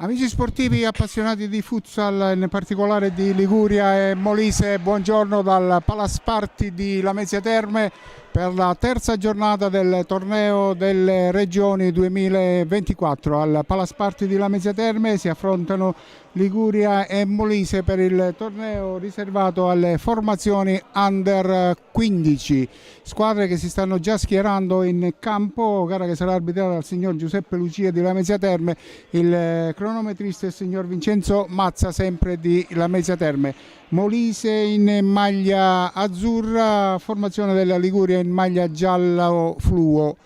Amici sportivi appassionati di futsal, in particolare di Liguria e Molise, buongiorno dal Palasparti di Lamezia Terme per la terza giornata del torneo delle regioni 2024. Al Palasparti di Lamezia Terme si affrontano Liguria e Molise per il torneo riservato alle formazioni under 15, squadre che si stanno già schierando in campo, gara che sarà arbitrata dal signor Giuseppe Lucia di Lamezia Terme, il cronometrista è il signor Vincenzo Mazza, sempre di Lamezia Terme. Molise in maglia azzurra, formazione della Liguria in maglia giallo fluo.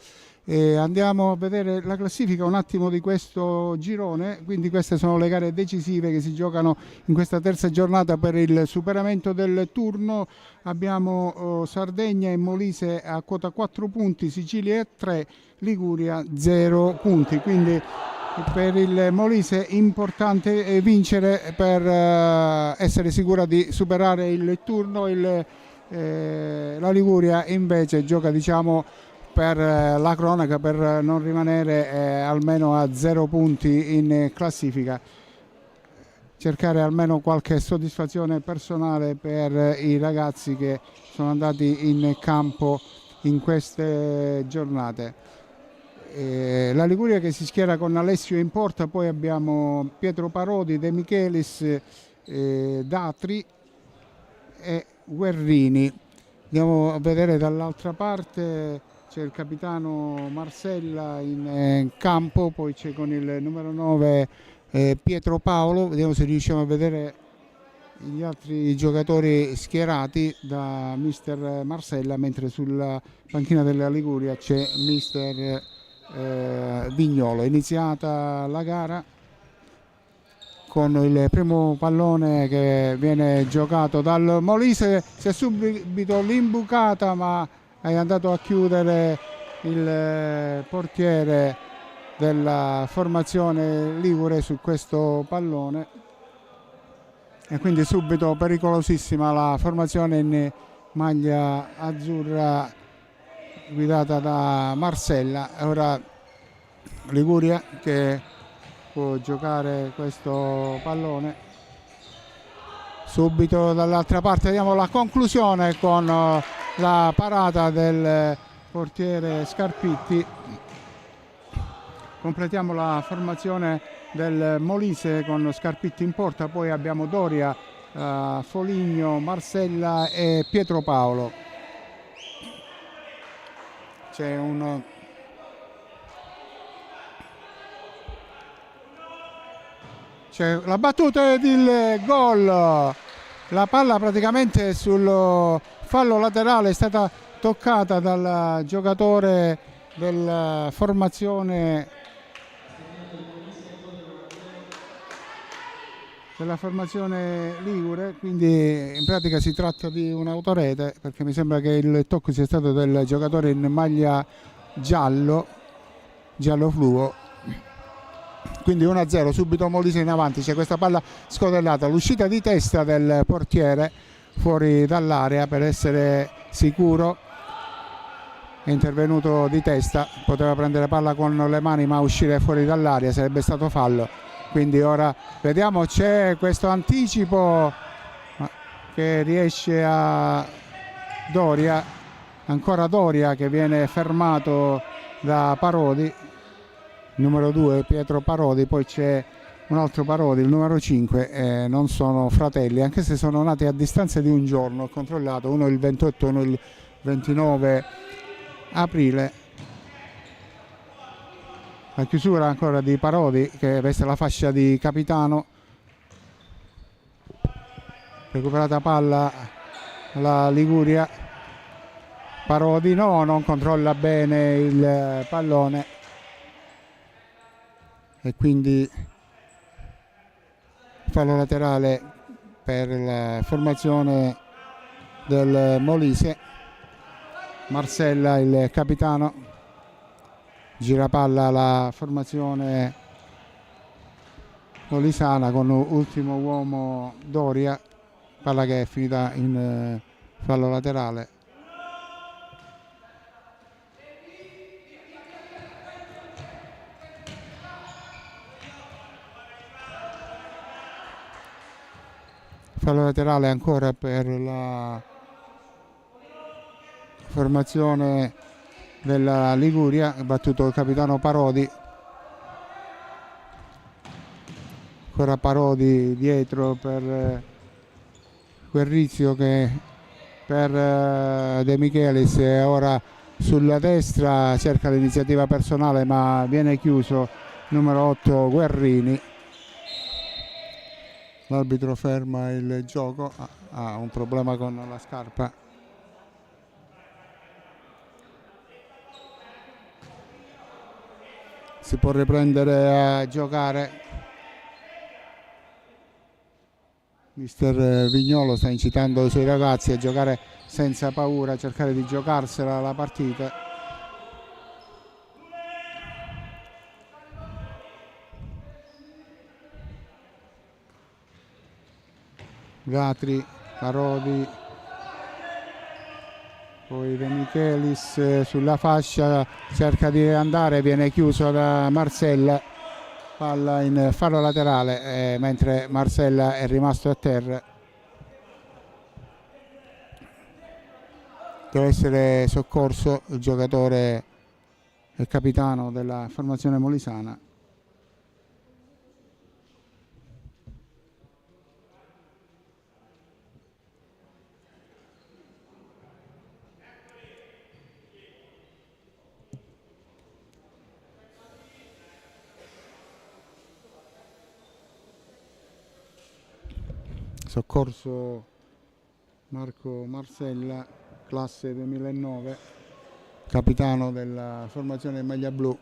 Andiamo a vedere la classifica un attimo di questo girone. Quindi queste sono le gare decisive che si giocano in questa terza giornata per il superamento del turno. Abbiamo Sardegna e Molise a quota 4 punti, Sicilia 3, Liguria 0 punti. Quindi per il Molise è importante vincere per essere sicura di superare il turno. La Liguria invece gioca, diciamo, per la cronaca, per non rimanere almeno a 0 punti in classifica, cercare almeno qualche soddisfazione personale per i ragazzi che sono andati in campo in queste giornate. La Liguria che si schiera con Alessio in porta, poi abbiamo Pietro Parodi, De Michelis, Datri e Guerrini. Andiamo a vedere dall'altra parte, c'è il capitano Marcella in campo, poi c'è con il numero 9 Pietro Paolo. Vediamo se riusciamo a vedere gli altri giocatori schierati da mister Marcella, mentre sulla panchina della Liguria c'è mister Vignolo. È iniziata la gara con il primo pallone che viene giocato dal Molise. Si è subito l'imbucata, ma è andato a chiudere il portiere della formazione ligure su questo pallone, e quindi subito pericolosissima la formazione in maglia azzurra guidata da Marcella. Ora Liguria che può giocare questo pallone. Subito dall'altra parte vediamo la conclusione con la parata del portiere Scarpitti. Completiamo la formazione del Molise con Scarpitti in porta, poi abbiamo Doria, Foligno, Marcella e Pietro Paolo. C'è la battuta del gol, la palla praticamente sul fallo laterale è stata toccata dal giocatore della formazione ligure, quindi in pratica si tratta di un'autorete, perché mi sembra che il tocco sia stato del giocatore in maglia giallo fluo. Quindi 1-0, subito Molise in avanti, c'è questa palla scodellata, l'uscita di testa del portiere fuori dall'area per essere sicuro, è intervenuto di testa, poteva prendere palla con le mani ma uscire fuori dall'area sarebbe stato fallo. Quindi ora vediamo, c'è questo anticipo che riesce a Doria, ancora Doria che viene fermato da Parodi, numero 2 Pietro Parodi, poi c'è un altro Parodi, il numero 5, non sono fratelli, anche se sono nati a distanza di un giorno, ho controllato, uno il 28 e uno il 29 aprile. La chiusura ancora di Parodi che veste la fascia di capitano, recuperata palla la Liguria, Parodi non controlla bene il pallone e quindi fallo laterale per la formazione del Molise. Marcella il capitano, gira palla la formazione molisana con ultimo uomo Doria, palla che è finita in fallo laterale. fallo laterale ancora per la formazione della Liguria, battuto il capitano Parodi. Ancora Parodi dietro per Guerrizio che per De Michelis è ora sulla destra, cerca l'iniziativa personale ma viene chiuso numero 8 Guerrini. L'arbitro ferma il gioco, ha un problema con la scarpa. Si può riprendere a giocare. Mister Vignolo sta incitando i suoi ragazzi a giocare senza paura, a cercare di giocarsela la partita. Gatri, Parodi, poi De Michelis sulla fascia, cerca di andare, viene chiuso da Marcella, palla in fallo laterale mentre Marcella è rimasto a terra. Deve essere soccorso il giocatore e capitano della formazione molisana. Soccorso Marco Marcella, classe 2009, capitano della formazione maglia blu.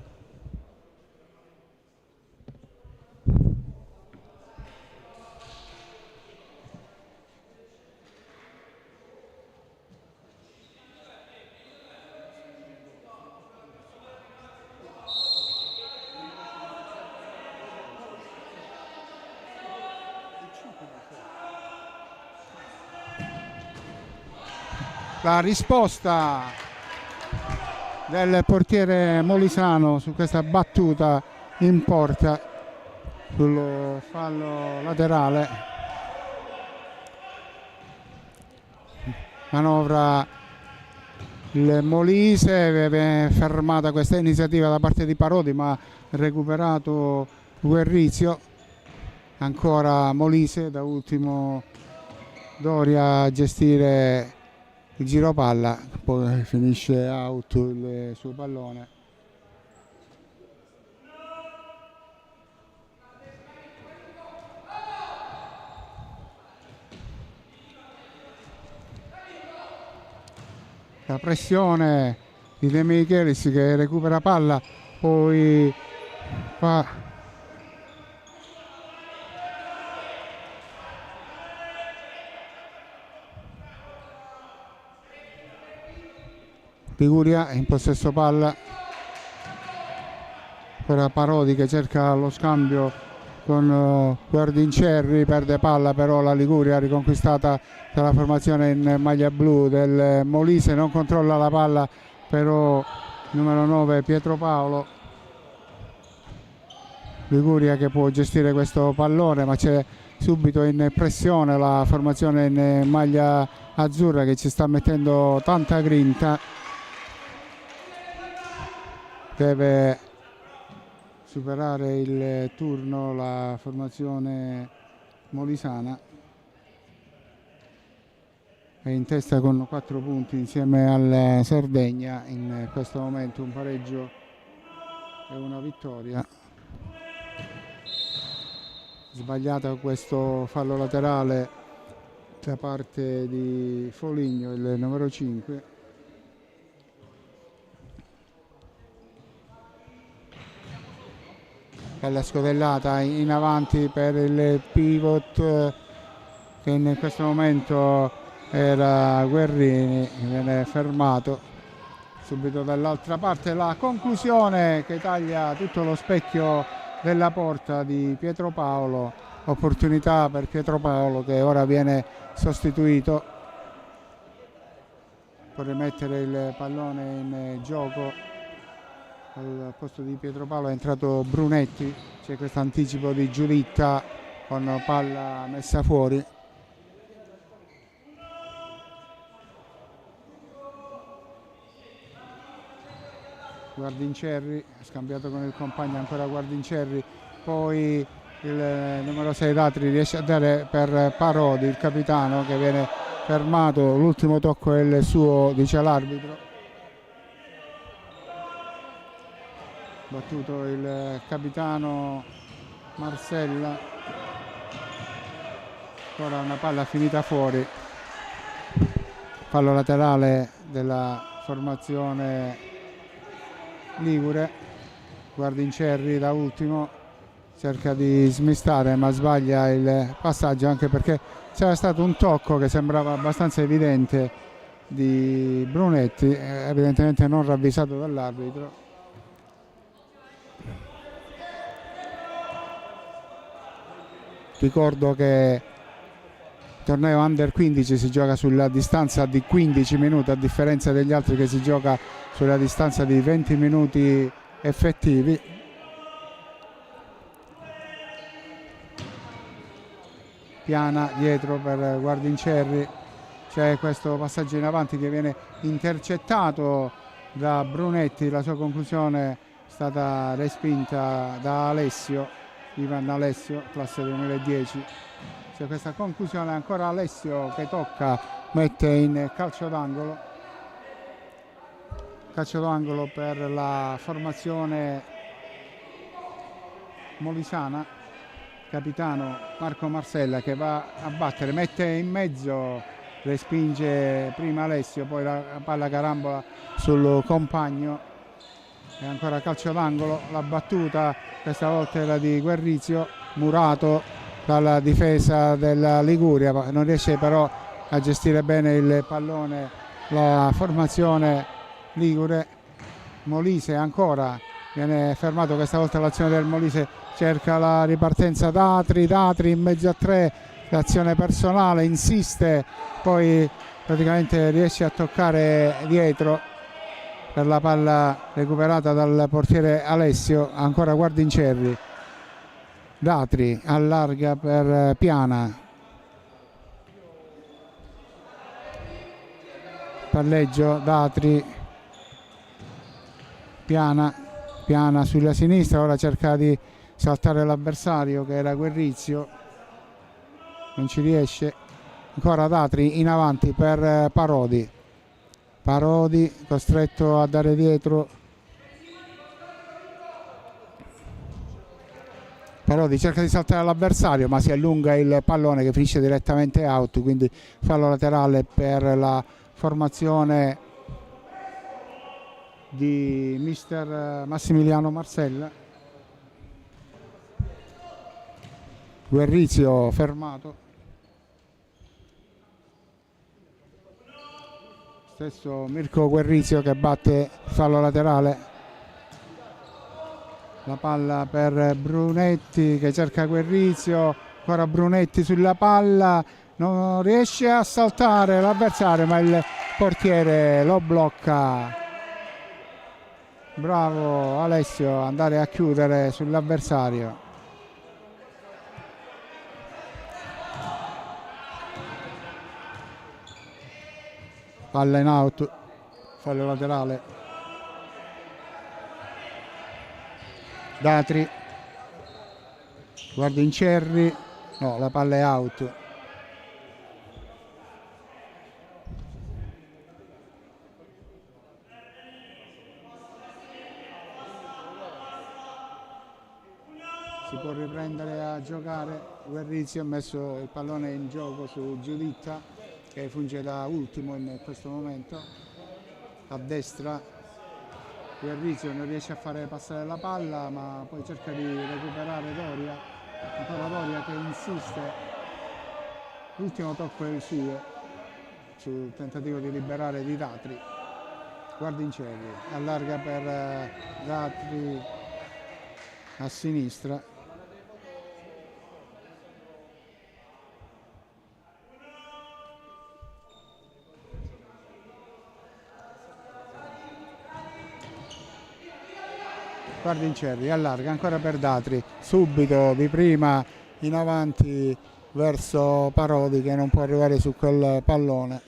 La risposta del portiere molisano su questa battuta in porta sul fallo laterale. Manovra il Molise, fermata questa iniziativa da parte di Parodi ma recuperato Guerrizio. Ancora Molise, da ultimo Doria a gestire il giro palla, poi finisce out il suo pallone. La pressione di De Michelis che recupera palla, poi fa Liguria in possesso palla, ora Parodi che cerca lo scambio con Guardincerri, perde palla, però la Liguria riconquistata dalla formazione in maglia blu del Molise, non controlla la palla però numero 9 Pietro Paolo. Liguria che può gestire questo pallone ma c'è subito in pressione la formazione in maglia azzurra che ci sta mettendo tanta grinta. Deve superare il turno la formazione molisana, è in testa con 4 punti insieme al Sardegna, in questo momento un pareggio e una vittoria. Sbagliato questo fallo laterale da parte di Foligno, il numero 5. Bella scodellata in avanti per il pivot che in questo momento era Guerrini, viene fermato subito dall'altra parte. La conclusione che taglia tutto lo specchio della porta di Pietro Paolo, opportunità per Pietro Paolo che ora viene sostituito. Può rimettere il pallone in gioco. Al posto di Pietro Paolo è entrato Brunetti, c'è questo anticipo di Giulitta con palla messa fuori. Guardincerri scambiato con il compagno, ancora Guardincerri, poi il numero 6 Datri riesce a dare per Parodi, il capitano, che viene fermato. L'ultimo tocco è il suo, dice l'arbitro. Battuto il capitano Marsella, ancora una palla finita fuori, fallo laterale della formazione ligure. Guardincerri da ultimo cerca di smistare ma sbaglia il passaggio, anche perché c'era stato un tocco che sembrava abbastanza evidente di Brunetti, evidentemente non ravvisato dall'arbitro. Ricordo che il torneo Under 15 si gioca sulla distanza di 15 minuti, a differenza degli altri che si gioca sulla distanza di 20 minuti effettivi. Piana dietro per Guardincerri, c'è questo passaggio in avanti che viene intercettato da Brunetti, la sua conclusione è stata respinta da Alessio, Ivan Alessio, classe 2010. C'è questa conclusione, ancora Alessio che tocca, mette in calcio d'angolo per la formazione molisana. Capitano Marco Marsella che va a battere, mette in mezzo, respinge prima Alessio, poi la palla carambola sul compagno e ancora calcio d'angolo. La battuta questa volta era di Guerrizio, murato dalla difesa della Liguria, non riesce però a gestire bene il pallone la formazione ligure. Molise ancora viene fermato, questa volta l'azione del Molise, cerca la ripartenza Datri in mezzo a tre, l'azione personale, insiste, poi praticamente riesce a toccare dietro per la palla recuperata dal portiere Alessio. Ancora Guardincerri, Datri allarga per Piana, palleggio Datri, Piana sulla sinistra, ora cerca di saltare l'avversario che era Guerrizio, non ci riesce. Ancora Datri in avanti per Parodi costretto a dare dietro. Parodi cerca di saltare l'avversario ma si allunga il pallone che finisce direttamente out, quindi fallo laterale per la formazione di mister Massimiliano Marsella. Guerrizio fermato, stesso Mirko Guerrizio che batte fallo laterale. La palla per Brunetti che cerca Guerrizio, ancora Brunetti sulla palla, non riesce a saltare l'avversario ma il portiere lo blocca. Bravo Alessio ad andare a chiudere sull'avversario. Palla in out, fallo laterale. Datri, Guardincerri, no, la palla è out. Si può riprendere a giocare. Guerrizio ha messo il pallone in gioco su Giuditta che funge da ultimo in questo momento a destra. Guerrizio non riesce a fare passare la palla ma poi cerca di recuperare Doria, ancora Doria che insiste, l'ultimo tocco è il suo sul tentativo di liberare di Datri. Guardincerri allarga per Datri a sinistra. Guardincerri allarga ancora per Datri, subito di prima in avanti verso Parodi che non può arrivare su quel pallone.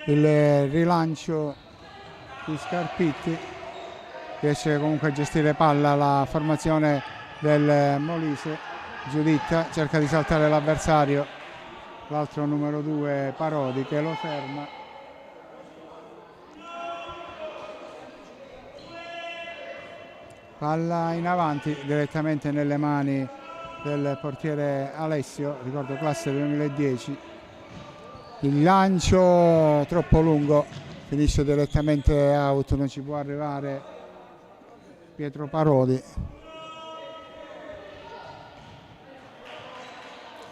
il rilancio di Scarpitti, riesce comunque a gestire palla la formazione del Molise. Giuditta cerca di saltare l'avversario, l'altro numero 2 Parodi che lo ferma. Palla in avanti direttamente nelle mani del portiere Alessio, ricordo classe 2010. Il lancio troppo lungo, finisce direttamente out, non ci può arrivare Pietro Parodi.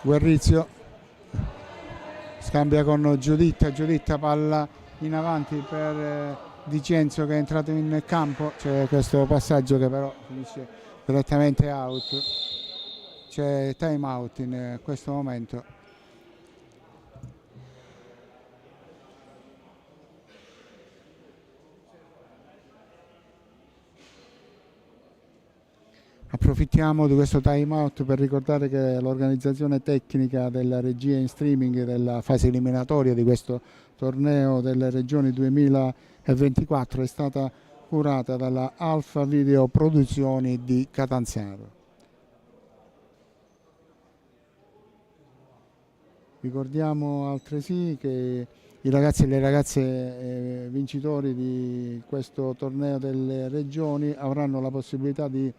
Guerrizio scambia con Giuditta, palla in avanti per Di Cenzo che è entrato in campo, c'è questo passaggio che però finisce direttamente out, c'è time out in questo momento. Approfittiamo di questo time out per ricordare che l'organizzazione tecnica della regia in streaming della fase eliminatoria di questo torneo delle regioni 2024 è stata curata dalla Alfa Video Produzioni di Catanzaro. Ricordiamo altresì che i ragazzi e le ragazze vincitori di questo torneo delle regioni avranno la possibilità di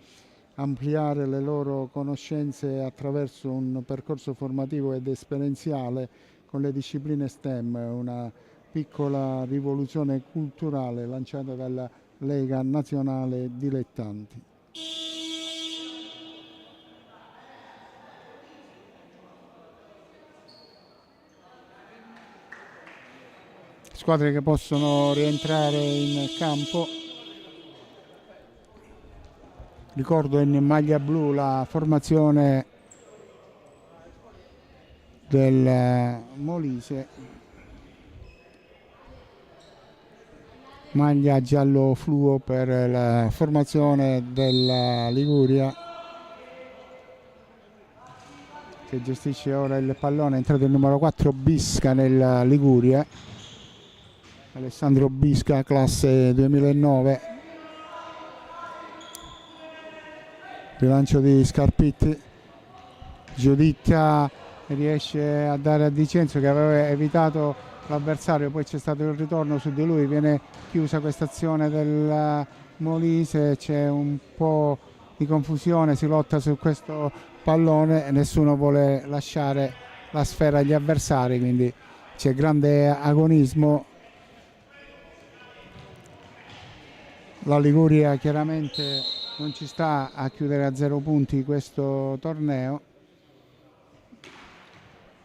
ampliare le loro conoscenze attraverso un percorso formativo ed esperienziale con le discipline STEM, una piccola rivoluzione culturale lanciata dalla Lega Nazionale Dilettanti. Squadre che possono rientrare in campo. Ricordo in maglia blu la formazione del Molise, maglia giallo fluo per la formazione della Liguria, che gestisce ora il pallone. È entrato il numero 4 Bisca nella Liguria, Alessandro Bisca, classe 2009. Rilancio di Scarpitti, Giuditta riesce a dare a Di Cenzo che aveva evitato l'avversario, poi c'è stato il ritorno su di lui, viene chiusa questa azione del Molise, c'è un po' di confusione, si lotta su questo pallone e nessuno vuole lasciare la sfera agli avversari, quindi c'è grande agonismo. La Liguria chiaramente non ci sta a chiudere a 0 punti questo torneo,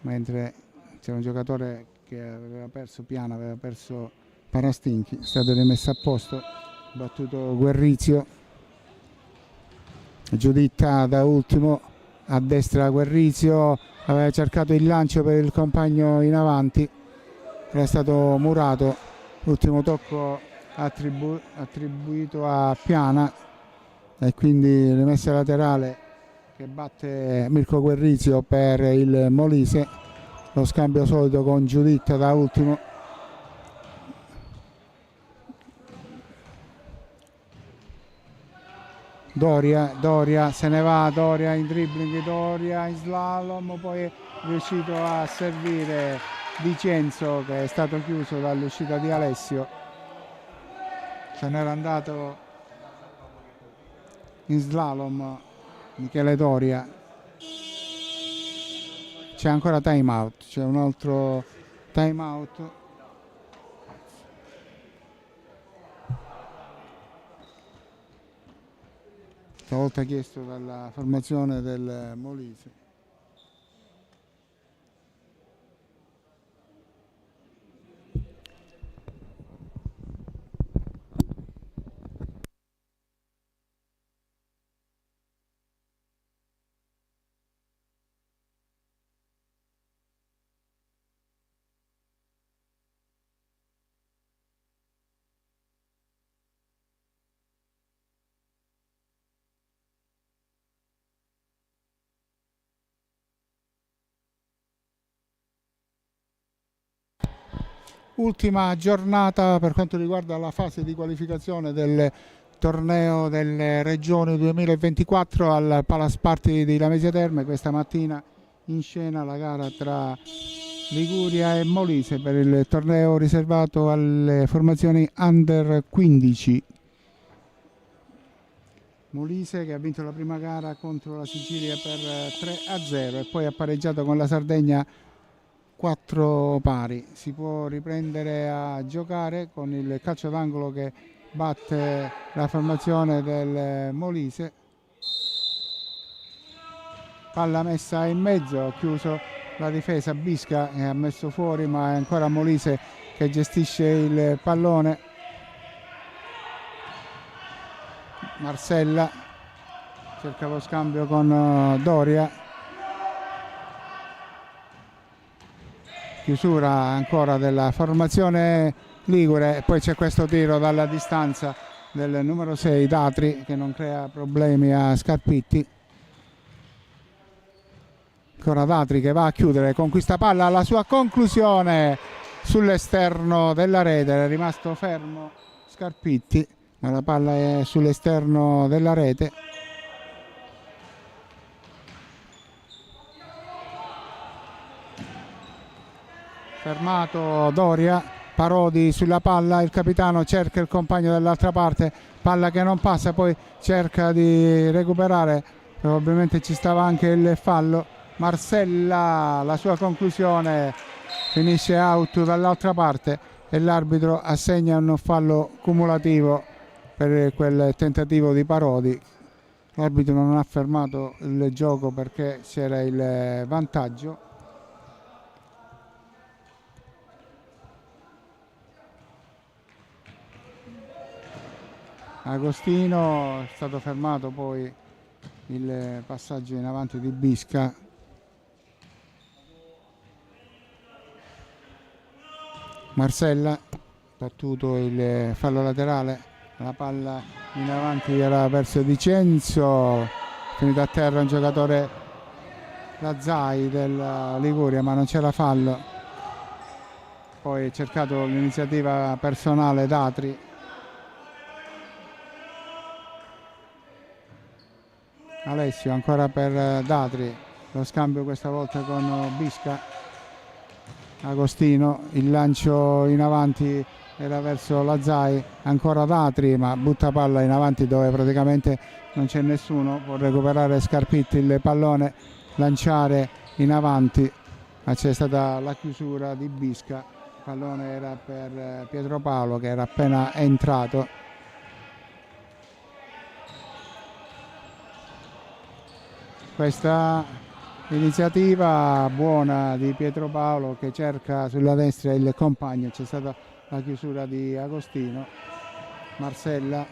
mentre c'è un giocatore che aveva perso, Piana aveva perso Parastinchi, è stato rimesso a posto, battuto Guerrizio. Giuditta da ultimo, a destra Guerrizio, aveva cercato il lancio per il compagno in avanti, era stato murato, l'ultimo tocco attribuito a Piana e quindi rimessa laterale che batte Mirko Guerrizio per il Molise. Lo scambio solito con Giuditta da ultimo. Doria se ne va, Doria in dribbling, Doria in slalom, poi è riuscito a servire Di Cenzo che è stato chiuso dall'uscita di Alessio. Se n'era andato in slalom Michele Doria. C'è ancora time out, c'è un altro time out. Stavolta chiesto dalla formazione del Molise. ultima giornata per quanto riguarda la fase di qualificazione del torneo delle regioni 2024 al Palasparti di Lamezia Terme. Questa mattina in scena la gara tra Liguria e Molise per il torneo riservato alle formazioni under 15. Molise che ha vinto la prima gara contro la Sicilia per 3-0 e poi ha pareggiato con la Sardegna 4 pari. Si può riprendere a giocare con il calcio d'angolo che batte la formazione del Molise. Palla messa in mezzo, ha chiuso la difesa Bisca e ha messo fuori, ma è ancora Molise che gestisce il pallone. Marcella cerca lo scambio con Doria, chiusura ancora della formazione ligure e poi c'è questo tiro dalla distanza del numero 6 Datri che non crea problemi a Scarpitti. Ancora Datri che va a chiudere con questa palla alla sua conclusione sull'esterno della rete, è rimasto fermo Scarpitti, ma la palla è sull'esterno della rete. Fermato Doria, Parodi sulla palla, il capitano cerca il compagno dall'altra parte, palla che non passa, poi cerca di recuperare, probabilmente ci stava anche il fallo. Marcella, la sua conclusione, finisce out dall'altra parte e l'arbitro assegna un fallo cumulativo per quel tentativo di Parodi. L'arbitro non ha fermato il gioco perché c'era il vantaggio. Agostino, è stato fermato poi il passaggio in avanti di Bisca. Marcella, battuto il fallo laterale, la palla in avanti era verso Vicenzo, finito a terra un giocatore, Lazzai della Liguria, ma non c'era fallo. Poi ha cercato l'iniziativa personale Datri. Alessio ancora per Datri, lo scambio questa volta con Bisca. Agostino, il lancio in avanti era verso Lazzai, ancora Datri, ma butta palla in avanti dove praticamente non c'è nessuno, può recuperare Scarpitti il pallone, lanciare in avanti, ma c'è stata la chiusura di Bisca. Il pallone era per Pietro Paolo che era appena entrato. Questa iniziativa buona di Pietro Paolo che cerca sulla destra il compagno, c'è stata la chiusura di Agostino. Marcella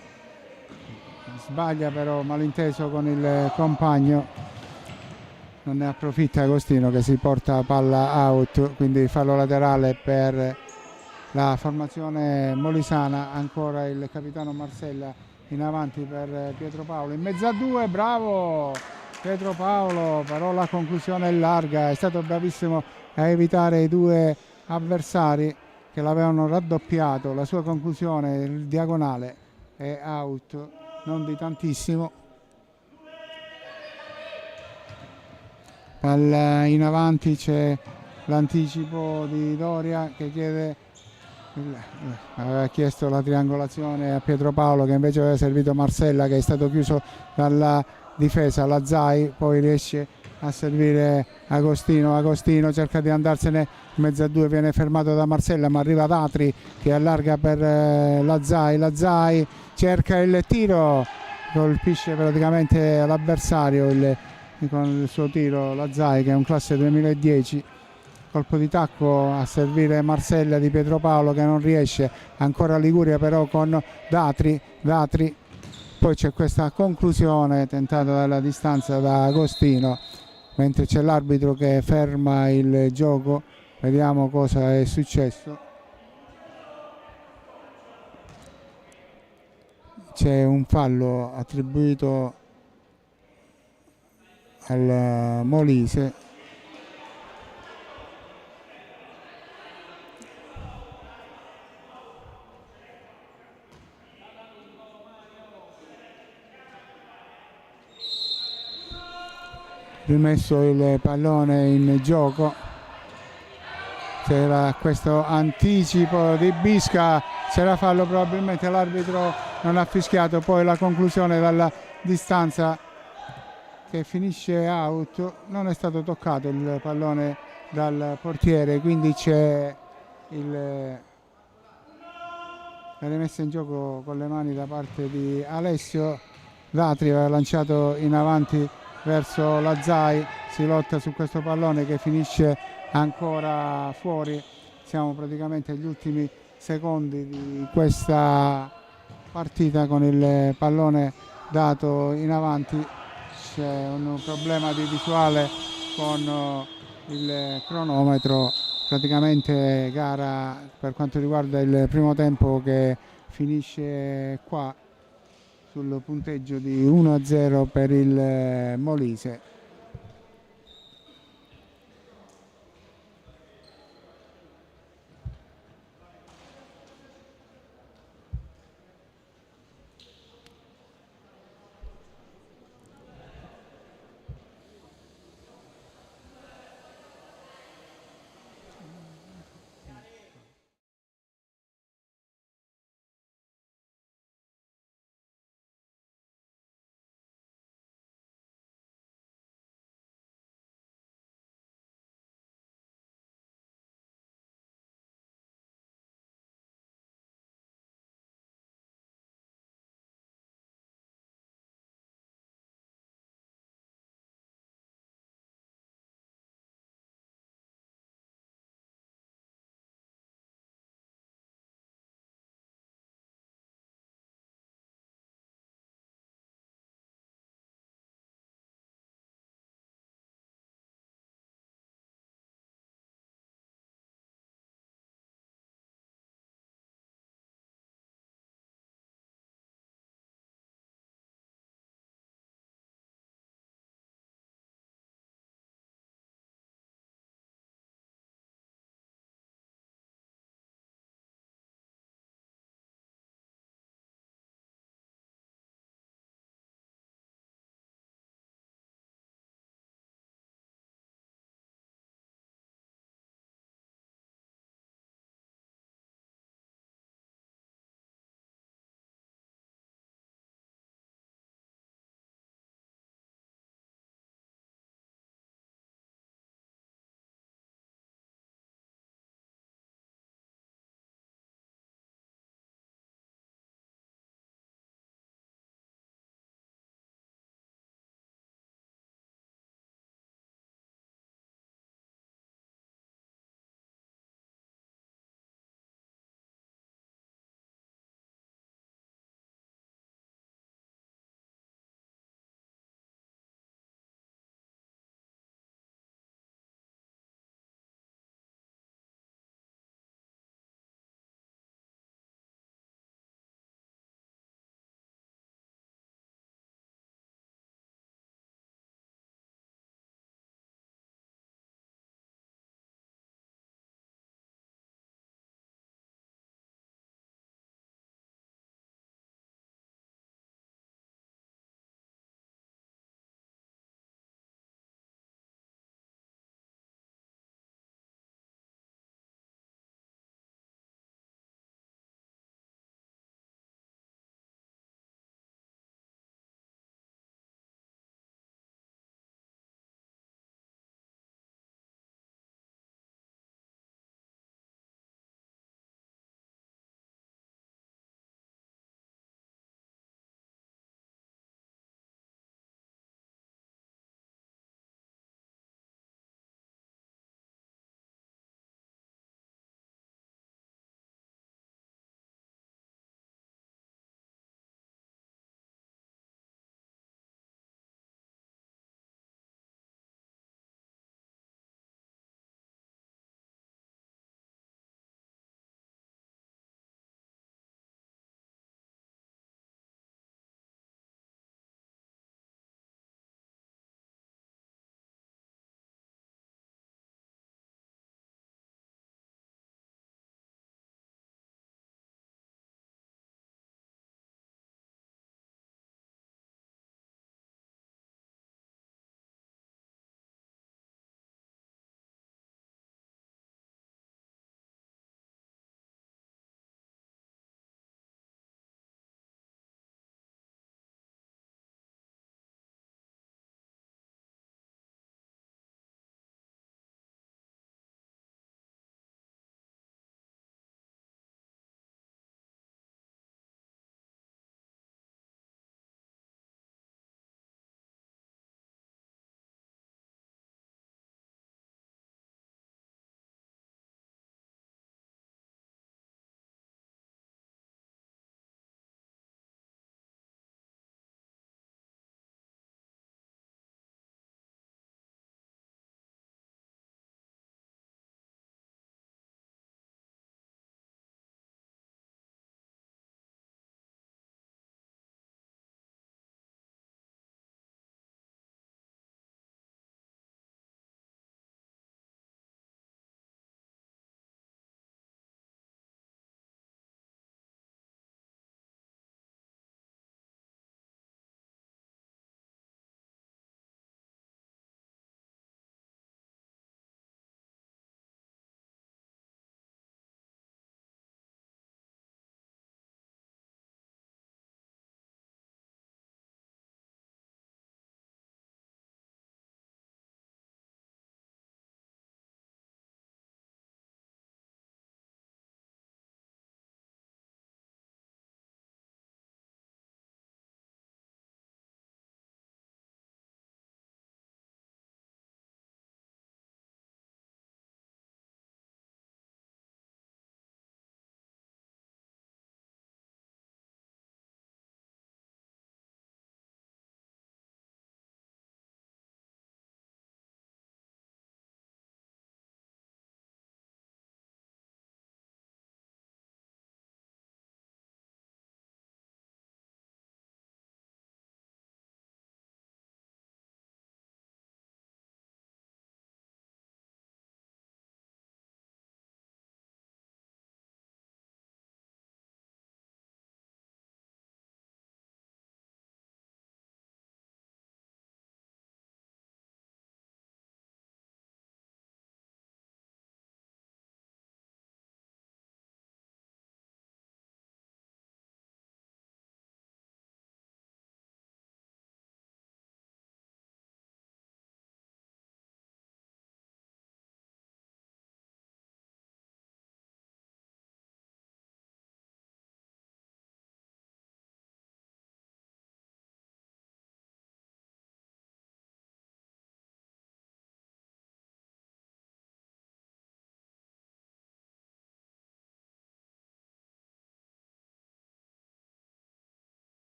sbaglia però malinteso con il compagno, non ne approfitta Agostino che si porta palla out, quindi fallo laterale per la formazione molisana. Ancora il capitano Marcella in avanti per Pietro Paolo, in mezzo a due, bravo Pietro Paolo, però la conclusione è larga, è stato bravissimo a evitare i due avversari che l'avevano raddoppiato. La sua conclusione, il diagonale, è out, non di tantissimo. Palla in avanti, c'è l'anticipo di Doria che chiede, aveva chiesto la triangolazione a Pietro Paolo che invece aveva servito Marcella che è stato chiuso dalla difesa. Lazzai poi riesce a servire Agostino, Agostino cerca di andarsene in mezzo a due, viene fermato da Marcella ma arriva Datri che allarga per Lazzai, Lazzai cerca il tiro, colpisce praticamente l'avversario con il suo tiro Lazzai che è un classe 2010, colpo di tacco a servire Marcella di Pietro Paolo che non riesce, ancora Liguria però con Datri, poi c'è questa conclusione tentata dalla distanza da Agostino, mentre c'è l'arbitro che ferma il gioco. Vediamo cosa è successo. C'è un fallo attribuito al Molise. rimesso il pallone in gioco. C'era questo anticipo di Bisca, c'era fallo, probabilmente l'arbitro non ha fischiato, poi la conclusione dalla distanza che finisce out. Non è stato toccato il pallone dal portiere, quindi c'è la rimessa in gioco con le mani da parte di Alessio. Latri aveva lanciato in avanti verso la Zai, si lotta su questo pallone che finisce ancora fuori. Siamo praticamente agli ultimi secondi di questa partita con il pallone dato in avanti. C'è un problema di visuale con il cronometro, praticamente gara per quanto riguarda il primo tempo che finisce qua sul punteggio di 1-0 per il Molise.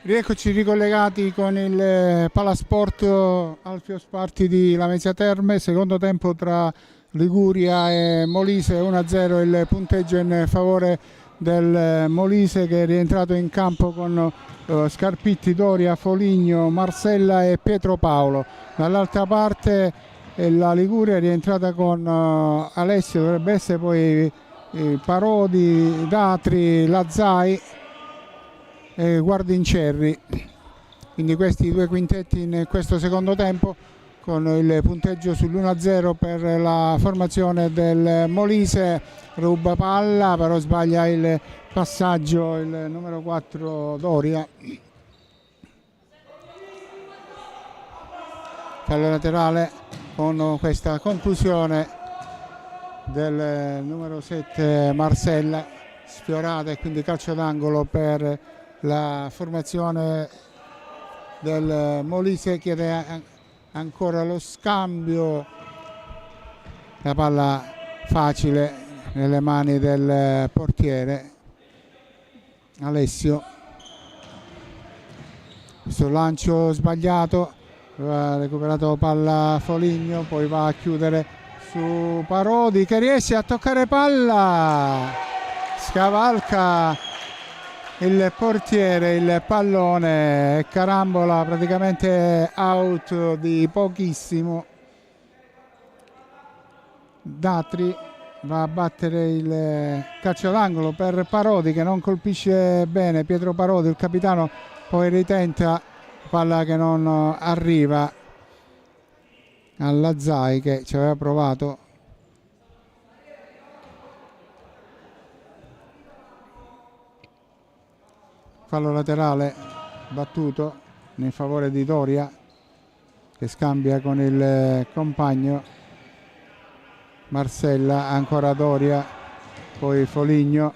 Rieccoci ricollegati con il Palasport Alfio Sparti di Lamezia Terme, secondo tempo tra Liguria e Molise, 1-0 il punteggio in favore del Molise, che è rientrato in campo con Scarpitti, Doria, Foligno, Marcella e Pietro Paolo. Dall'altra parte la Liguria è rientrata con Alessio, dovrebbe essere poi Parodi, Datri, Lazzai e Guardincerri. Quindi questi due quintetti in questo secondo tempo, con il punteggio sull'1-0 per la formazione del Molise. Ruba palla, però sbaglia il passaggio il numero 4 Doria. Fallo laterale con questa conclusione del numero 7 Marcella, sfiorata, e quindi calcio d'angolo per la formazione del Molise. Chiede ancora lo scambio, la palla facile nelle mani del portiere Alessio. Questo lancio sbagliato, ha recuperato palla Foligno, poi va a chiudere su Parodi, che riesce a toccare palla, scavalca il portiere il pallone e carambola praticamente out di pochissimo. Datri va a battere il calcio d'angolo per Parodi, che non colpisce bene. Pietro Parodi, il capitano, poi ritenta, palla che non arriva alla Zai, che ci aveva provato. Fallo laterale battuto in favore di Doria, che scambia con il compagno Marcella. Ancora Doria, poi Foligno,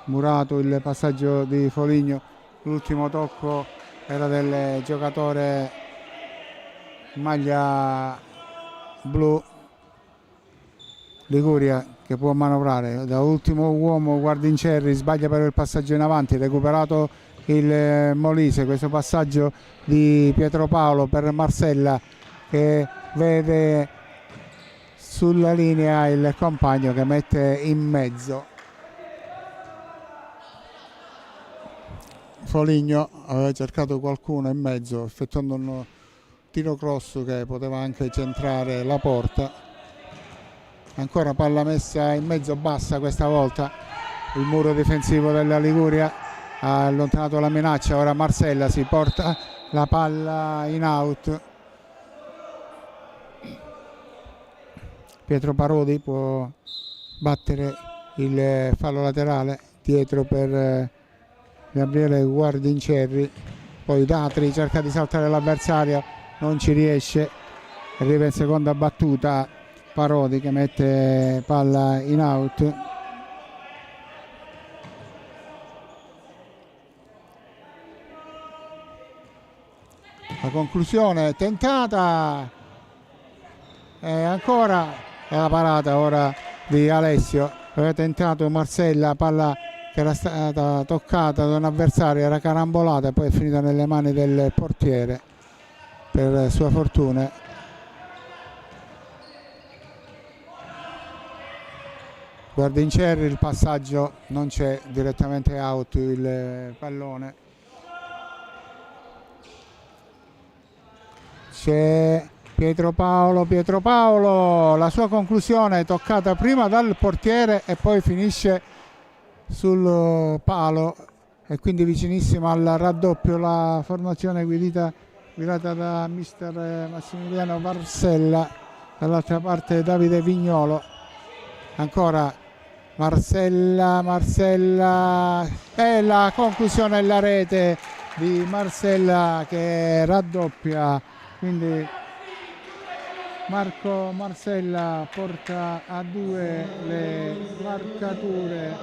murato il passaggio di Foligno, l'ultimo tocco era del giocatore maglia blu Liguria, che può manovrare da ultimo uomo. Guardincerri sbaglia però il passaggio in avanti, recuperato il Molise. Questo passaggio di Pietro Paolo per Marcella, che vede sulla linea il compagno che mette in mezzo. Foligno aveva cercato qualcuno in mezzo, effettuando un tiro cross che poteva anche centrare la porta. Ancora palla messa in mezzo, bassa questa volta. Il muro difensivo della Liguria ha allontanato la minaccia. Ora Marcella si porta la palla in out. Pietro Parodi può battere il fallo laterale dietro per Gabriele Guardincerri. Poi Datri cerca di saltare l'avversario, non ci riesce, arriva in seconda battuta Parodi, che mette palla in out. La conclusione tentata e ancora la parata ora di Alessio. Aveva tentato Marcella, palla che era stata toccata da un avversario, era carambolata e poi è finita nelle mani del portiere, per sua fortuna. Guardincerri, il passaggio non c'è, direttamente out il pallone. C'è Pietro Paolo, la sua conclusione toccata prima dal portiere e poi finisce sul palo, e quindi vicinissima al raddoppio la formazione guidata da mister Massimiliano Marcella. Dall'altra parte Davide Vignolo. Ancora Marcella e la conclusione alla rete di Marcella, che raddoppia, quindi Marco Marcella porta a 2 le marcature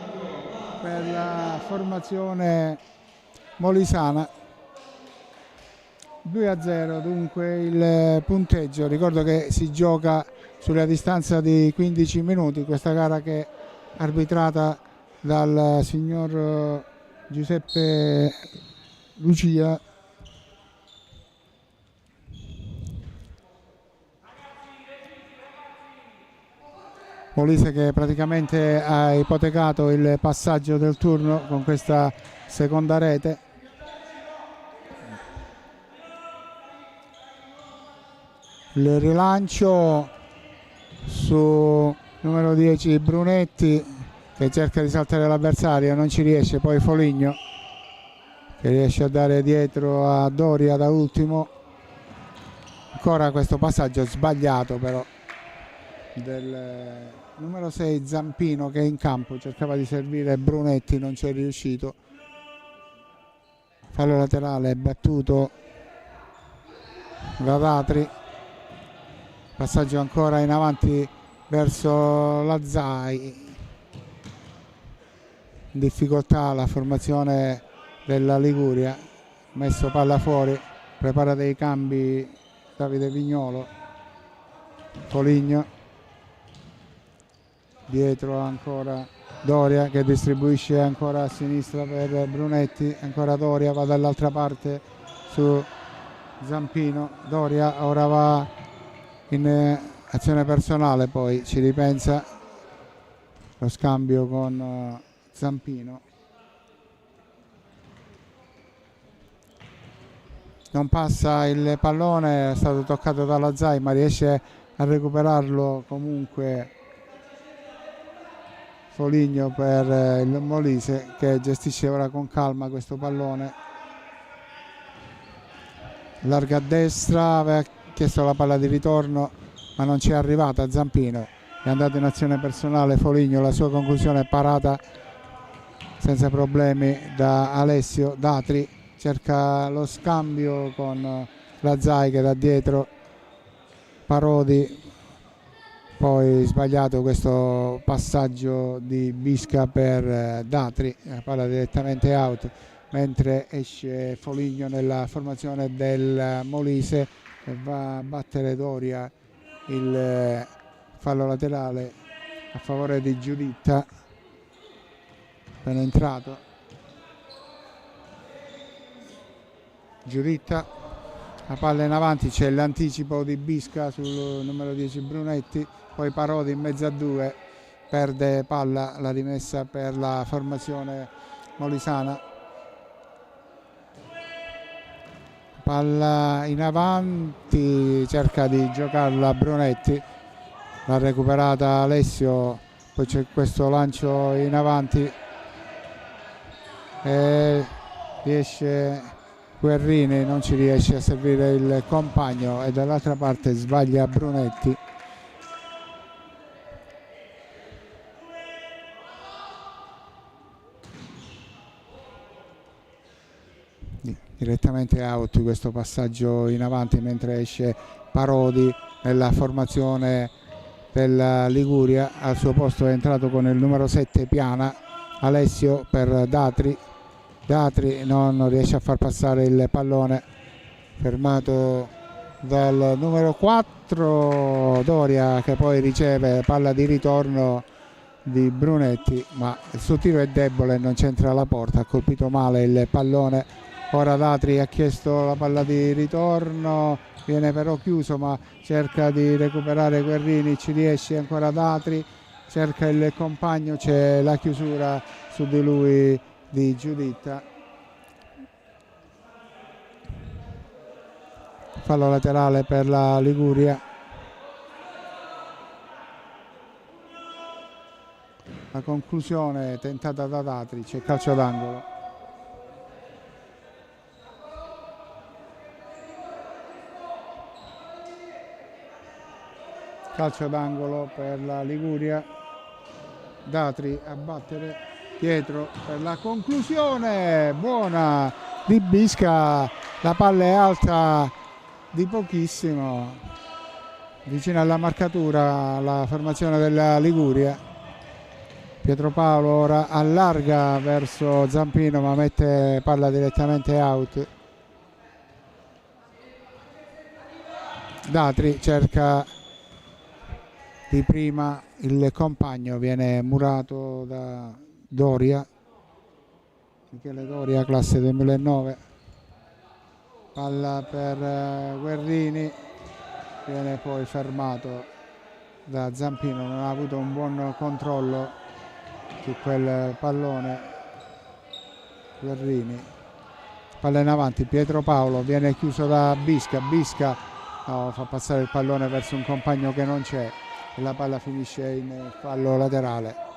per la formazione molisana. 2-0 dunque il punteggio. Ricordo che si gioca sulla distanza di 15 minuti questa gara, che è arbitrata dal signor Giuseppe Lucia Molise che praticamente ha ipotecato il passaggio del turno con questa seconda rete. Il rilancio su numero 10 Brunetti che cerca di saltare l'avversario, non ci riesce, poi Foligno che riesce a dare dietro a Doria da ultimo. Ancora questo passaggio sbagliato però del numero 6 Zampino che è in campo, cercava di servire Brunetti, non ci è riuscito. Fallo laterale battuto da Datri, passaggio ancora in avanti verso la Zai, in difficoltà la formazione della Liguria, messo palla fuori, prepara dei cambi Davide Vignolo. Foligno, dietro ancora Doria che distribuisce ancora a sinistra per Brunetti, ancora Doria va dall'altra parte su Zampino. Doria ora va in azione personale, poi ci ripensa, lo scambio con Zampino. Non passa il pallone, è stato toccato dalla Zai ma riesce a recuperarlo comunque Foligno per il Molise che gestisce ora con calma questo pallone. Larga a destra, aveva chiesto la palla di ritorno ma non ci è arrivata. Zampino è andato in azione personale Foligno, la sua conclusione è parata senza problemi da Alessio. Datri cerca lo scambio con la Zai che da dietro, Parodi, poi sbagliato questo passaggio di Bisca per Datri, la palla direttamente out, mentre esce Foligno nella formazione del Molise e va a battere Doria. Il fallo laterale a favore di Giuditta, appena entrato Giuditta, la palla in avanti, c'è l'anticipo di Bisca sul numero 10 Brunetti, poi Parodi in mezzo a due, perde palla, la rimessa per la formazione molisana. Palla in avanti, cerca di giocarla Brunetti, l'ha recuperata Alessio, poi c'è questo lancio in avanti e riesce Guerrini, non ci riesce a servire il compagno e dall'altra parte sbaglia Brunetti. Direttamente out questo passaggio in avanti mentre esce Parodi nella formazione della Liguria. Al suo posto è entrato con il numero 7 Piana. Alessio per Datri, Datri non riesce a far passare il pallone, fermato dal numero 4 Doria che poi riceve palla di ritorno di Brunetti ma il suo tiro è debole, non c'entra la porta, ha colpito male il pallone. Ora Datri ha chiesto la palla di ritorno, viene però chiuso ma cerca di recuperare Guerrini, ci riesce ancora Datri, cerca il compagno, c'è la chiusura su di lui di Giuditta. Fallo laterale per la Liguria. La conclusione tentata da Datri, c'è calcio d'angolo. Calcio d'angolo per la Liguria. Datri a battere, Pietro per la conclusione, buona di Bisca, la palla è alta di pochissimo, vicino alla marcatura la formazione della Liguria. Pietro Paolo ora allarga verso Zampino ma mette palla direttamente out. Datri cerca di prima il compagno, viene murato da Doria, Michele Doria, classe 2009. Palla per Guerrini, viene poi fermato da Zampino, non ha avuto un buon controllo su quel pallone. Guerrini, palla in avanti, Pietro Paolo, viene chiuso da Bisca, fa passare il pallone verso un compagno che non c'è e la palla finisce in fallo laterale.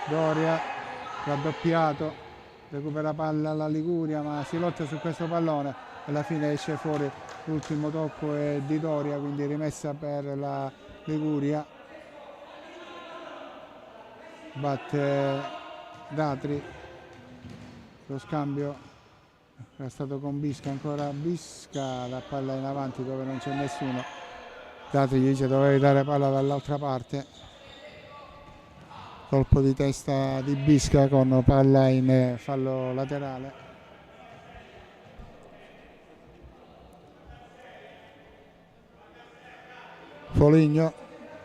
Doria, raddoppiato, recupera palla la Liguria, ma si lotta su questo pallone, alla fine esce fuori. L'ultimo tocco è di Doria, quindi rimessa per la Liguria. Batte Datri, lo scambio era stato con Bisca, ancora Bisca, la palla in avanti dove non c'è nessuno. Datri gli dice dovevi dare palla dall'altra parte. Colpo di testa di Bisca con palla in fallo laterale. Foligno,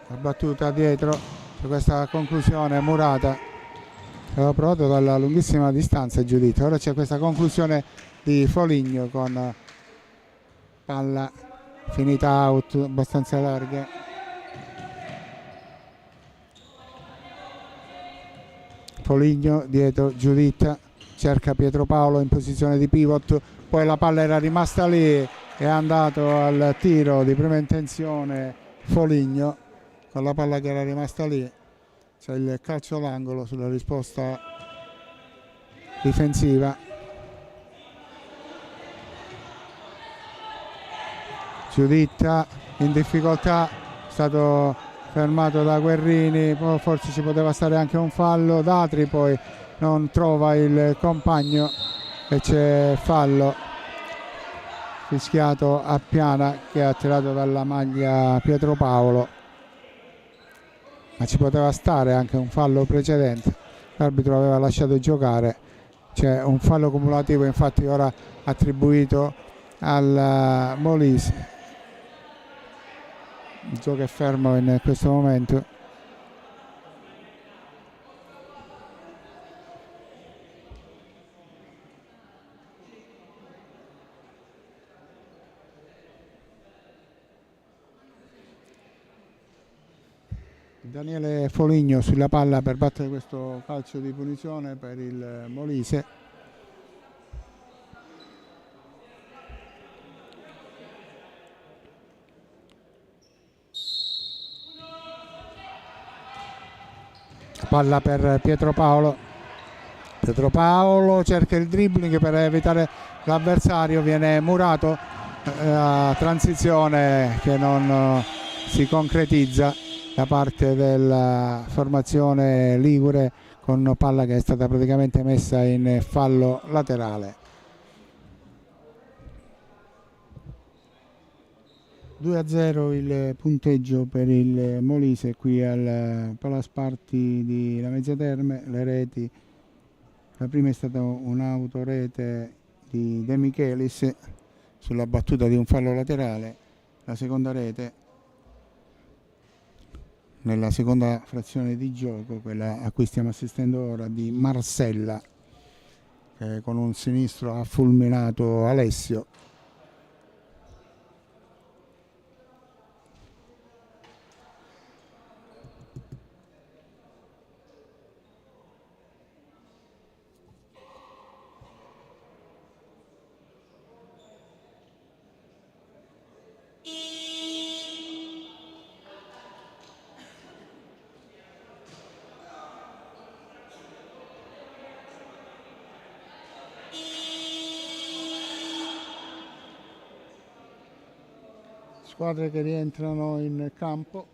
la battuta dietro su questa conclusione murata. Aveva provato dalla lunghissima distanza Giuditta. Ora c'è questa conclusione di Foligno con palla finita out abbastanza larga. Foligno dietro Giuditta, cerca Pietro Paolo in posizione di pivot, poi la palla era rimasta lì, è andato al tiro di prima intenzione Foligno con la palla che era rimasta lì. C'è il calcio all'angolo sulla risposta difensiva. Giuditta in difficoltà, è stato fermato da Guerrini, poi forse ci poteva stare anche un fallo. Datri poi non trova il compagno e c'è fallo fischiato a Piana che ha tirato dalla maglia Pietro Paolo, ma ci poteva stare anche un fallo precedente. L'arbitro aveva lasciato giocare, c'è un fallo cumulativo infatti ora attribuito al Molise. Il gioco è fermo in questo momento. Daniele Foligno sulla palla per battere questo calcio di punizione per il Molise. Palla per Pietro Paolo. Pietro Paolo cerca il dribbling per evitare l'avversario, viene murato, transizione che non si concretizza da parte della formazione ligure, con palla che è stata praticamente messa in fallo laterale. 2-0 il punteggio per il Molise qui al Palasparti di Lamezia Terme. Le reti, la prima è stata un'autorete di De Michelis sulla battuta di un fallo laterale, la seconda rete nella seconda frazione di gioco, quella a cui stiamo assistendo ora, di Marsella, che con un sinistro ha fulminato Alessio. Squadre che rientrano in campo.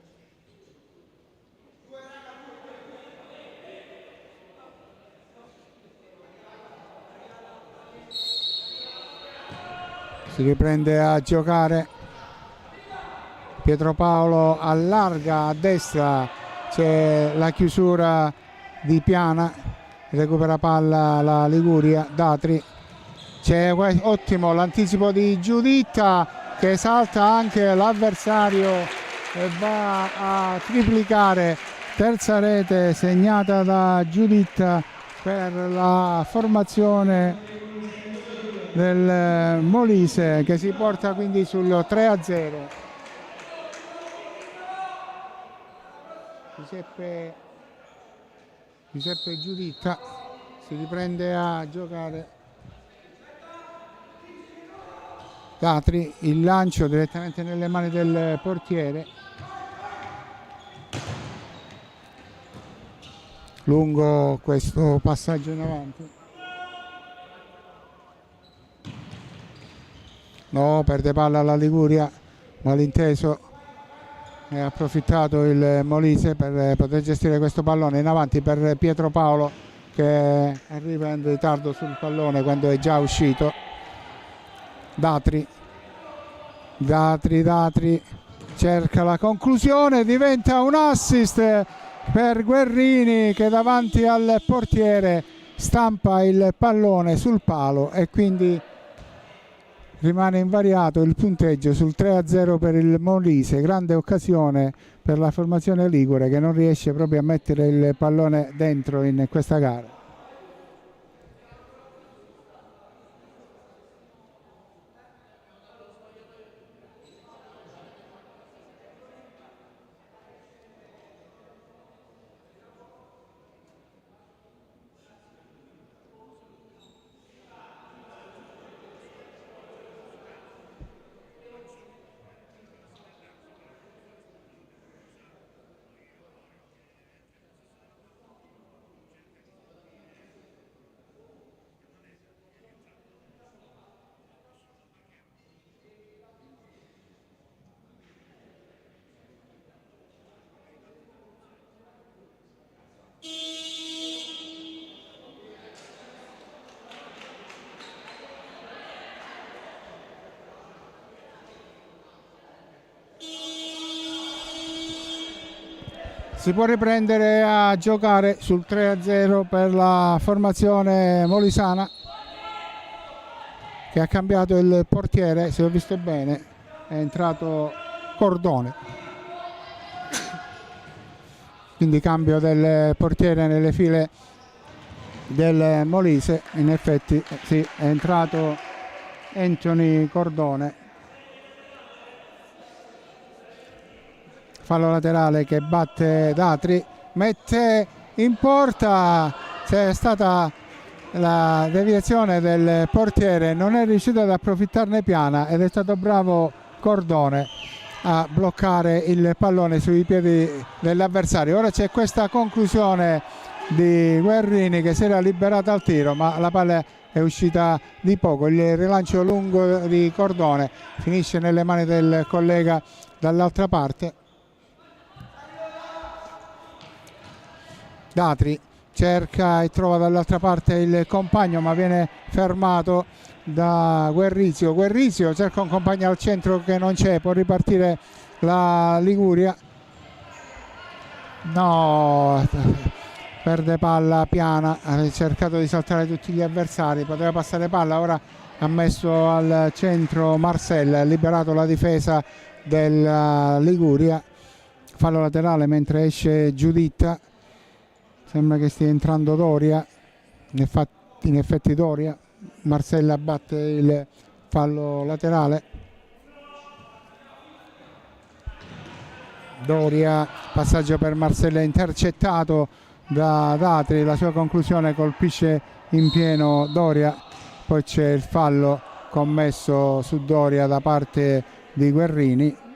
Si riprende a giocare. Pietro Paolo allarga a destra, c'è la chiusura di Piana, recupera palla la Liguria. Datri, c'è ottimo l'anticipo di Giuditta che salta anche l'avversario e va a triplicare. Terza rete segnata da Giuditta per la formazione del Molise, che si porta quindi sul 3-0. Giuseppe Giuditta si riprende a giocare. Datri, il lancio direttamente nelle mani del portiere. Lungo questo passaggio in avanti. No, perde palla alla Liguria, malinteso. Ne ha approfittato il Molise per poter gestire questo pallone in avanti per Pietro Paolo, che arriva in ritardo sul pallone quando è già uscito. Datri cerca la conclusione, diventa un assist per Guerrini, che davanti al portiere stampa il pallone sul palo e quindi rimane invariato il punteggio sul 3-0 per il Molise. Grande occasione per la formazione ligure, che non riesce proprio a mettere il pallone dentro in questa gara. Si può riprendere a giocare sul 3-0 per la formazione molisana, che ha cambiato il portiere. Se ho visto bene è entrato Cordone, quindi cambio del portiere nelle file del Molise. In effetti sì, è entrato Anthony Cordone. Fallo laterale che batte Datri, mette in porta. C'è stata la deviazione del portiere, non è riuscito ad approfittarne Piana ed è stato bravo Cordone a bloccare il pallone sui piedi dell'avversario. Ora c'è questa conclusione di Guerrini, che si era liberata al tiro, ma la palla è uscita di poco. Il rilancio lungo di Cordone finisce nelle mani del collega dall'altra parte. Datri cerca e trova dall'altra parte il compagno, ma viene fermato da Guerrizio. Guerrizio cerca un compagno al centro che non c'è, può ripartire la Liguria. No, perde palla Piana, ha cercato di saltare tutti gli avversari, poteva passare palla, ora ha messo al centro Marcella, ha liberato la difesa della Liguria. Fallo laterale mentre esce Giuditta. Sembra che stia entrando Doria, in effetti Doria. Marcella batte il fallo laterale. Doria, passaggio per Marcella intercettato da Datri, la sua conclusione colpisce in pieno Doria, poi c'è il fallo commesso su Doria da parte di Guerrini.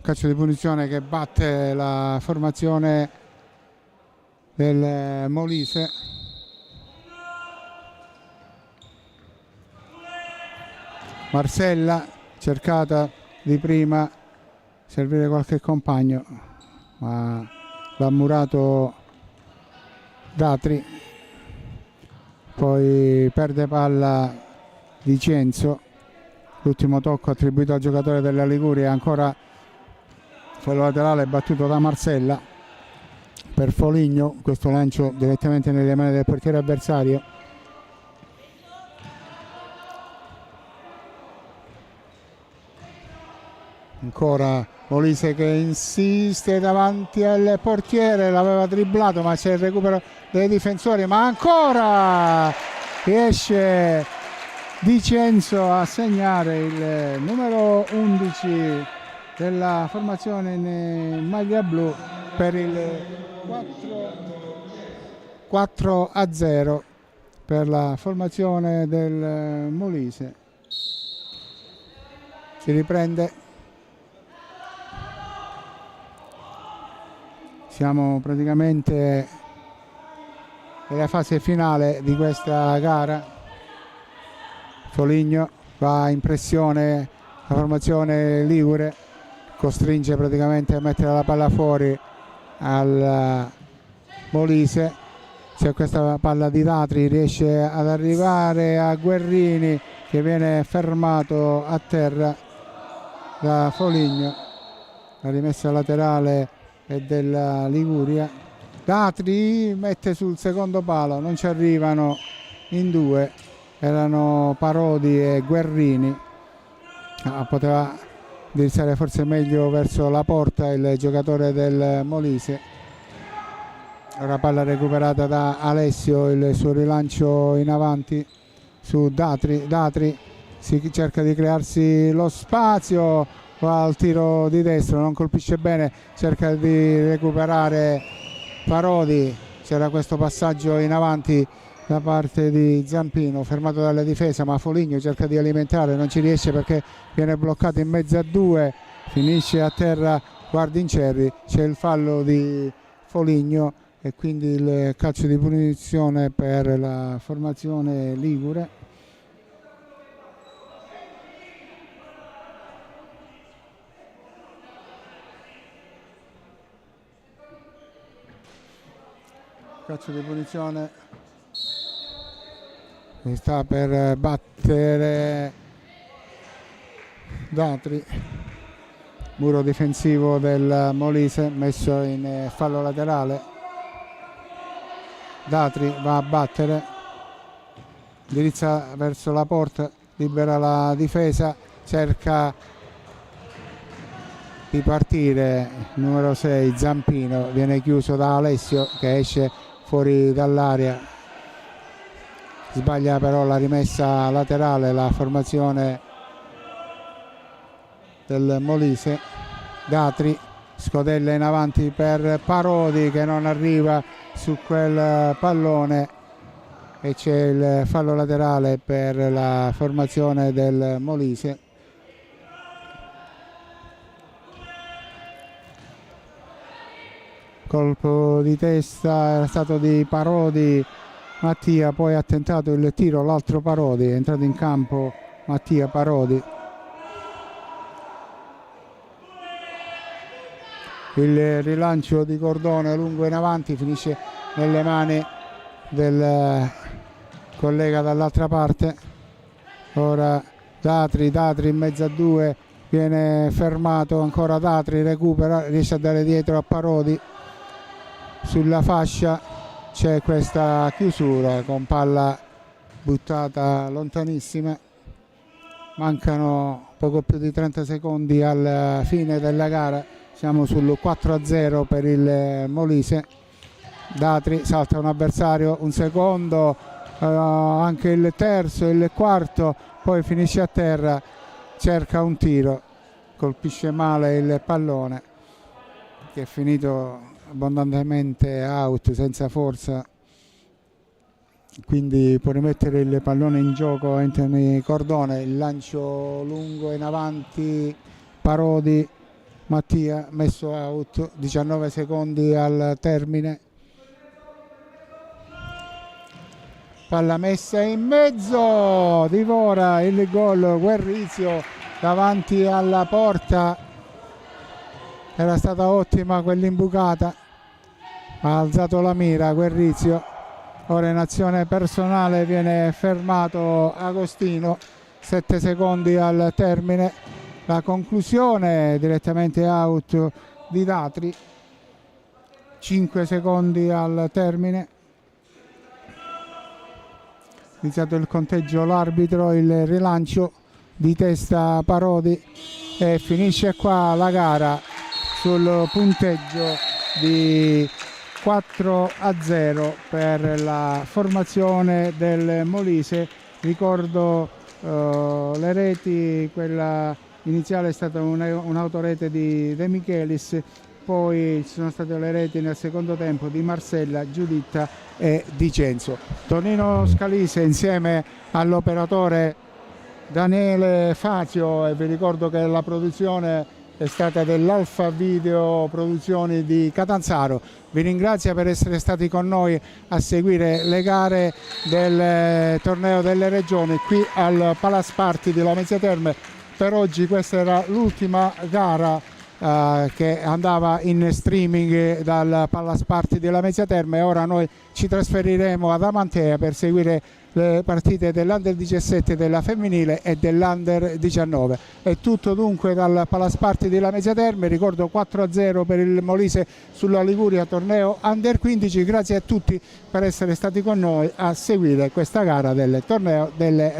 Calcio di punizione che batte la formazione del Molise. Marcella, cercata di prima servire qualche compagno, ma l'ha murato Datri. Poi perde palla Vicenzo, l'ultimo tocco attribuito al giocatore della Liguria, ancora fallo laterale battuto da Marcella per Foligno. Questo lancio direttamente nelle mani del portiere avversario. Ancora Molise che insiste davanti al portiere, l'aveva dribblato ma c'è il recupero dei difensori, ma ancora riesce Di Cenzo a segnare il numero 11 della formazione in maglia blu per il 4-0 per la formazione del Molise. Si riprende, siamo praticamente nella fase finale di questa gara. Foligno va in pressione la formazione ligure, costringe praticamente a mettere la palla fuori al Molise. C'è questa palla di Datri, riesce ad arrivare a Guerrini che viene fermato a terra da Foligno. La rimessa laterale è della Liguria. Datri mette sul secondo palo, non ci arrivano in due, erano Parodi e Guerrini. Poteva indirizzare forse meglio verso la porta il giocatore del Molise. Ora palla recuperata da Alessio, il suo rilancio in avanti su Datri. Datri si cerca di crearsi lo spazio, va al tiro di destro, non colpisce bene, cerca di recuperare Parodi. C'era questo passaggio in avanti da parte di Zampino, fermato dalla difesa, ma Foligno cerca di alimentare, non ci riesce perché viene bloccato in mezzo a due, finisce a terra Guardincerri. C'è il fallo di Foligno e quindi il calcio di punizione per la formazione ligure. Calcio di punizione che sta per battere Datri. Muro difensivo del Molise messo in fallo laterale. Datri va a battere, indirizza verso la porta, libera la difesa, cerca di partire il numero 6 Zampino, viene chiuso da Alessio che esce fuori dall'area. Sbaglia però la rimessa laterale la formazione del Molise. Datri scodella in avanti per Parodi che non arriva su quel pallone e c'è il fallo laterale per la formazione del Molise. Colpo di testa era stato di Parodi. Mattia poi ha tentato il tiro, l'altro Parodi, è entrato in campo Mattia Parodi. Il rilancio di Cordone lungo in avanti finisce nelle mani del collega dall'altra parte. Ora Datri in mezzo a due, viene fermato ancora Datri, recupera, riesce a dare dietro a Parodi. Sulla fascia c'è questa chiusura con palla buttata lontanissima. Mancano poco più di 30 secondi alla fine della gara. Siamo sul 4-0 per il Molise. Datri salta un avversario, un secondo, anche il terzo, il quarto, poi finisce a terra, cerca un tiro, colpisce male il pallone che è finito abbondantemente out, senza forza, quindi può rimettere il pallone in gioco Anthony Cordone. Il lancio lungo in avanti, Parodi, Mattia messo out, 19 secondi al termine. Palla messa in mezzo, divora il gol Guerrizio davanti alla porta. Era stata ottima quell'imbucata, ha alzato la mira Guerrizio. Ora in azione personale viene fermato Agostino, 7 secondi al termine, la conclusione direttamente out di Datri, 5 secondi al termine. Iniziato il conteggio, l'arbitro, il rilancio di testa Parodi, e finisce qua la gara sul punteggio di 4-0 per la formazione del Molise. Ricordo le reti, quella iniziale è stata un'autorete di De Michelis, poi ci sono state le reti nel secondo tempo di Marcella, Giuditta e Di Cenzo. Tonino Scalise insieme all'operatore Daniele Fazio, e vi ricordo che la produzione è stata dell'Alfa Video Produzioni di Catanzaro. Vi ringrazio per essere stati con noi a seguire le gare del torneo delle regioni qui al Palace Party di Lamezia Terme. Per oggi questa era l'ultima gara che andava in streaming dal Palace Party di Lamezia Terme. Ora noi ci trasferiremo ad Amantea per seguire le partite dell'Under 17, della femminile e dell'Under 19. È tutto dunque dal Palace Party di Lamezia Terme. Ricordo 4-0 per il Molise sulla Liguria, torneo Under 15. Grazie a tutti per essere stati con noi a seguire questa gara del torneo delle